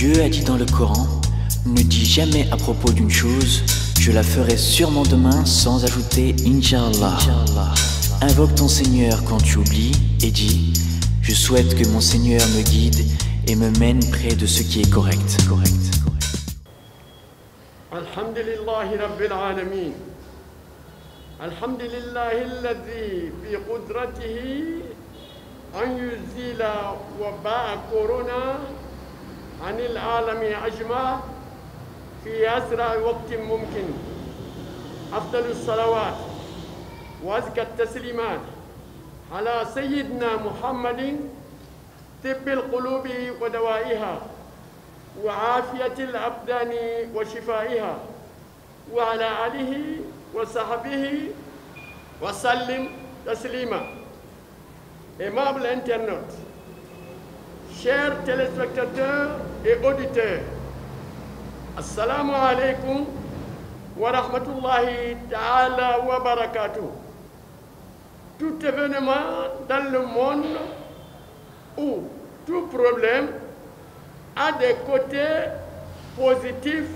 Dieu a dit dans le Coran, ne dis jamais à propos d'une chose, je la ferai sûrement demain sans ajouter Inch'Allah. Invoque ton Seigneur quand tu oublies et dis, je souhaite que mon Seigneur me guide et me mène près de ce qui est correct. Alhamdulillahi Rabbil Alamin. Alhamdulillahi alladhi bi qudratihi an yuzila waba'a corona anil alami ajma fi asra waqtin mumkin. Afdalu salawat wa azka taslimat ala sayyidina Muhammadin tibbil qulubi wa dawaiha وعافية الأبدان وشفائها وعلى آله وصحبه وسلم تسليما. Aimables internautes, chers téléspectateurs et auditeurs, Assalamu alaikum wa rahmatullahi ta'ala wa barakatuh. Tout événement dans le monde ou tout problème a des côtés positifs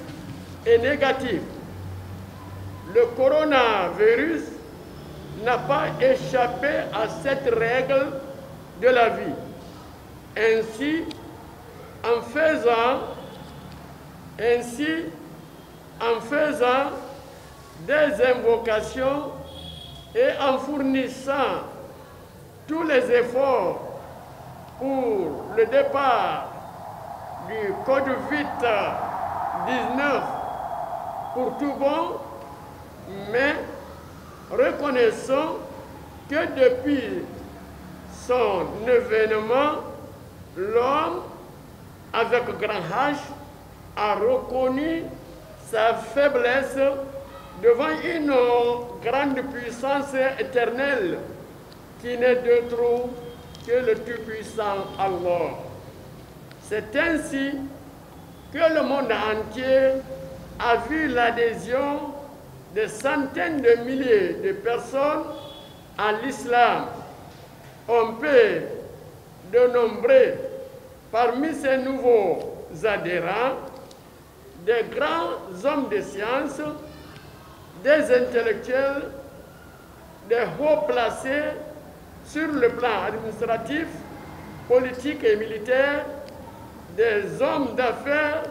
et négatifs. Le coronavirus n'a pas échappé à cette règle de la vie. Ainsi, en faisant des invocations et en fournissant tous les efforts pour le départ du Covid-19 pour tout bon, mais reconnaissons que depuis son événement, l'homme, avec grand H, a reconnu sa faiblesse devant une grande puissance éternelle qui n'est d'autre que le Tout-Puissant Allah. C'est ainsi que le monde entier a vu l'adhésion de centaines de milliers de personnes à l'islam. On peut dénombrer parmi ces nouveaux adhérents des grands hommes de science, des intellectuels, des hauts placés sur le plan administratif, politique et militaire, des hommes d'affaires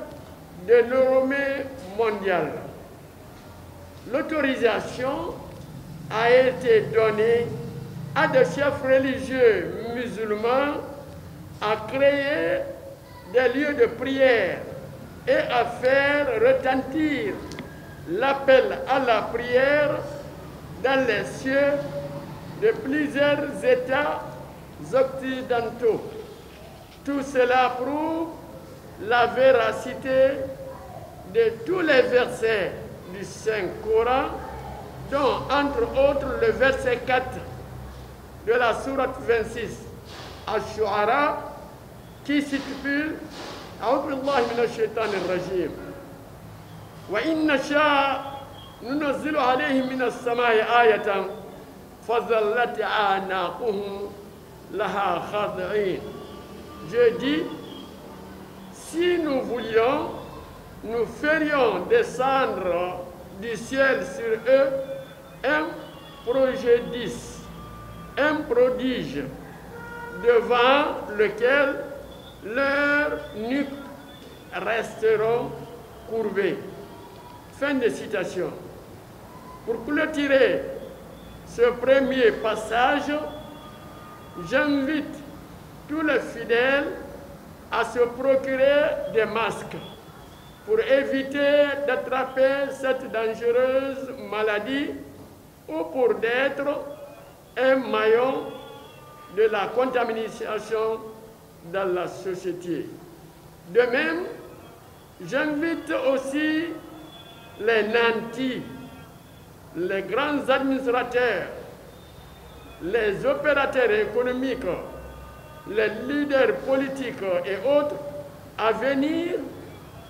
de renommée mondiale. L'autorisation a été donnée à des chefs religieux musulmans à créer des lieux de prière et à faire retentir l'appel à la prière dans les cieux de plusieurs États occidentaux. Tout cela prouve la véracité de tous les versets du Saint-Coran, dont entre autres le verset 4 de la sourate 26, Ash-Shu'ara, qui stipule A'udhu billahi minash shaitanir rajim. Wa inna sha'a nunazzilu alayhim minas samai ayatan fadhallat a'naquhum laha khadi'in. Je dis, si nous voulions, nous ferions descendre du ciel sur eux un prodige, devant lequel leurs nuques resteront courbées. Fin de citation. Pour clôturer ce premier passage, j'invite tous les fidèles à se procurer des masques pour éviter d'attraper cette dangereuse maladie ou pour être un maillon de la contamination dans la société. De même, j'invite aussi les nantis, les grands administrateurs, les opérateurs économiques, les leaders politiques et autres à venir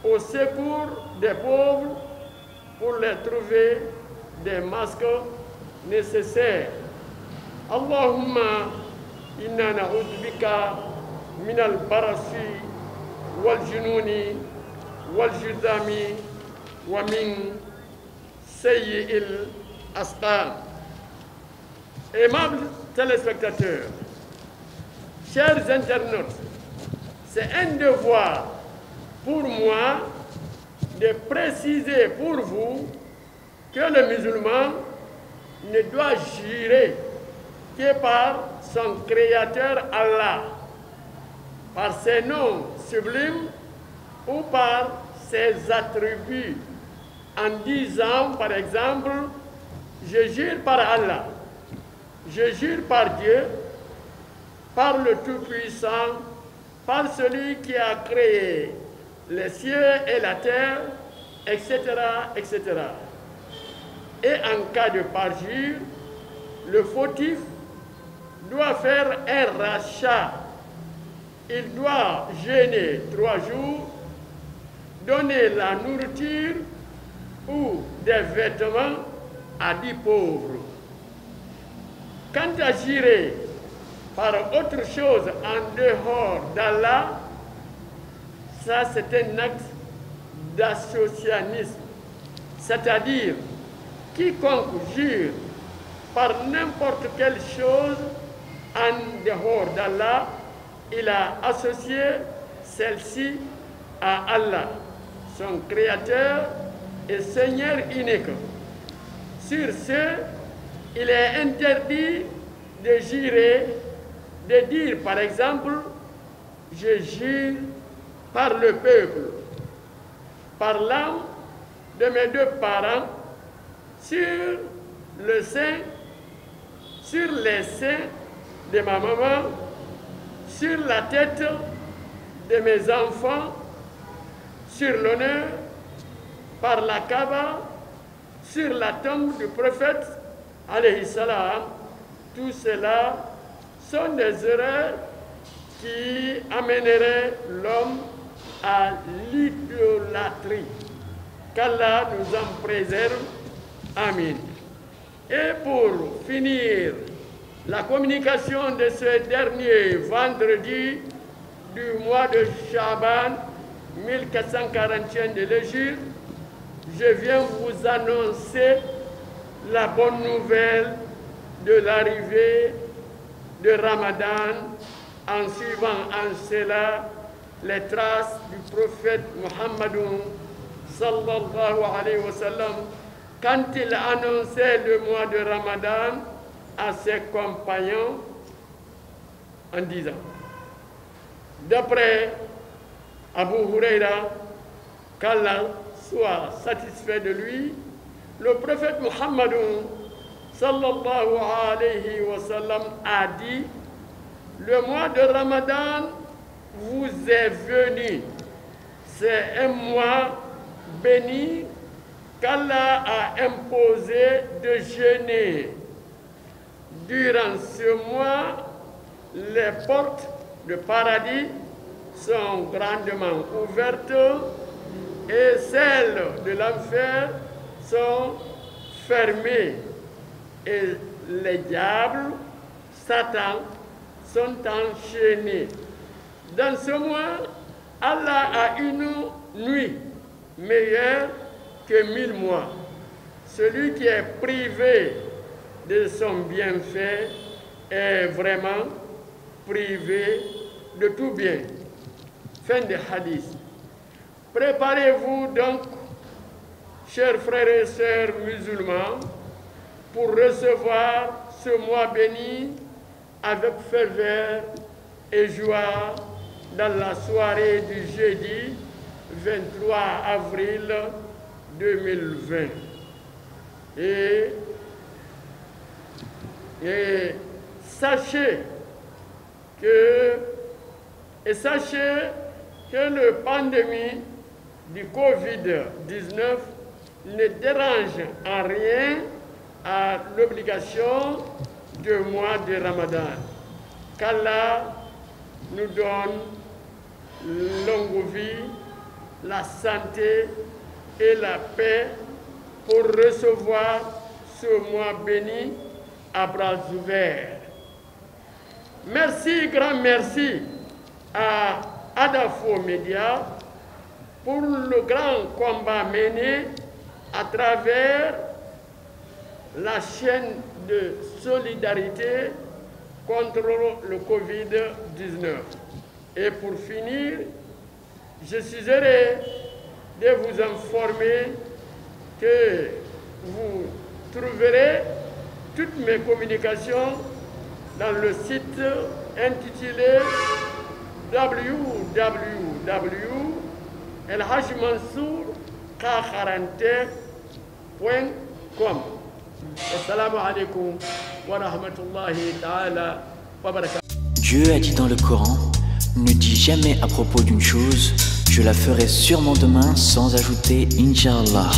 au secours des pauvres pour les trouver des masques nécessaires. Allahumma inna na'udhu bika min al-barasi والجنون والجذام ومن سيء الأسقام. Aimables téléspectateurs, chers internautes, c'est un devoir pour moi de préciser pour vous que le musulman ne doit jurer que par son Créateur Allah, par ses noms sublimes ou par ses attributs, en disant par exemple, je jure par Allah, je jure par Dieu, par le Tout-Puissant, par celui qui a créé les cieux et la terre, etc., etc. Et en cas de parjure, le fautif doit faire un rachat. Il doit jeûner 3 jours, donner la nourriture ou des vêtements à 10 pauvres. Quant à jurer par autre chose en dehors d'Allah, ça c'est un acte d'associanisme, c'est-à-dire quiconque jure par n'importe quelle chose en dehors d'Allah, il a associé celle-ci à Allah, son Créateur et Seigneur unique. Sur ce, il est interdit de jurer, de dire par exemple, je jure par le peuple, par l'âme de mes 2 parents, sur le sein, sur les seins de ma maman, sur la tête de mes enfants, sur l'honneur, par la Kaaba, sur la tombe du prophète, alayhi salam. Tout cela sont des erreurs qui amèneraient l'homme à l'idolâtrie. Qu'Allah nous en préserve. Amin. Et pour finir la communication de ce dernier vendredi du mois de Chaban, 1441 de l'Hégire, je viens vous annoncer la bonne nouvelle de l'arrivée de Ramadan en suivant en cela les traces du prophète Muhammad sallallahu alayhi wa sallam quand il annonçait le mois de Ramadan à ses compagnons en disant, d'après Abu Huraira, qu'Allah soit satisfait de lui, le prophète Muhammad sallallahu alayhi wa sallam a dit, le mois de Ramadan vous est venu, c'est un mois béni qu'Allah a imposé de jeûner. Durant ce mois, les portes du paradis sont grandement ouvertes et celles de l'enfer sont fermées. Et les diables, Satan, sont enchaînés. Dans ce mois, Allah a une nuit meilleure que 1000 mois. Celui qui est privé de son bienfait est vraiment privé de tout bien. Fin de hadith. Préparez-vous donc, chers frères et sœurs musulmans, pour recevoir ce mois béni avec ferveur et joie dans la soirée du jeudi 23 avril 2020. Et sachez que la pandémie du Covid-19 ne dérange en rien à l'obligation du mois de Ramadan. Qu'Allah nous donne longue vie, la santé et la paix pour recevoir ce mois béni à bras ouverts. Merci, grand merci à Adafo Média pour le grand combat mené à travers la chaîne de solidarité contre le Covid-19. Et pour finir, je suis heureux de vous informer que vous trouverez toutes mes communications dans le site intitulé www.elhajmansour.com. Assalamu alaikum wa rahmatullahi ta'ala wa barakatuh. Dieu a dit dans le Coran, ne dis jamais à propos d'une chose, je la ferai sûrement demain, sans ajouter Inch'Allah.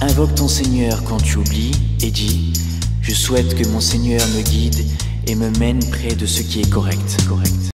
Invoque ton Seigneur quand tu oublies et dis, je souhaite que mon Seigneur me guide et me mène près de ce qui est correct.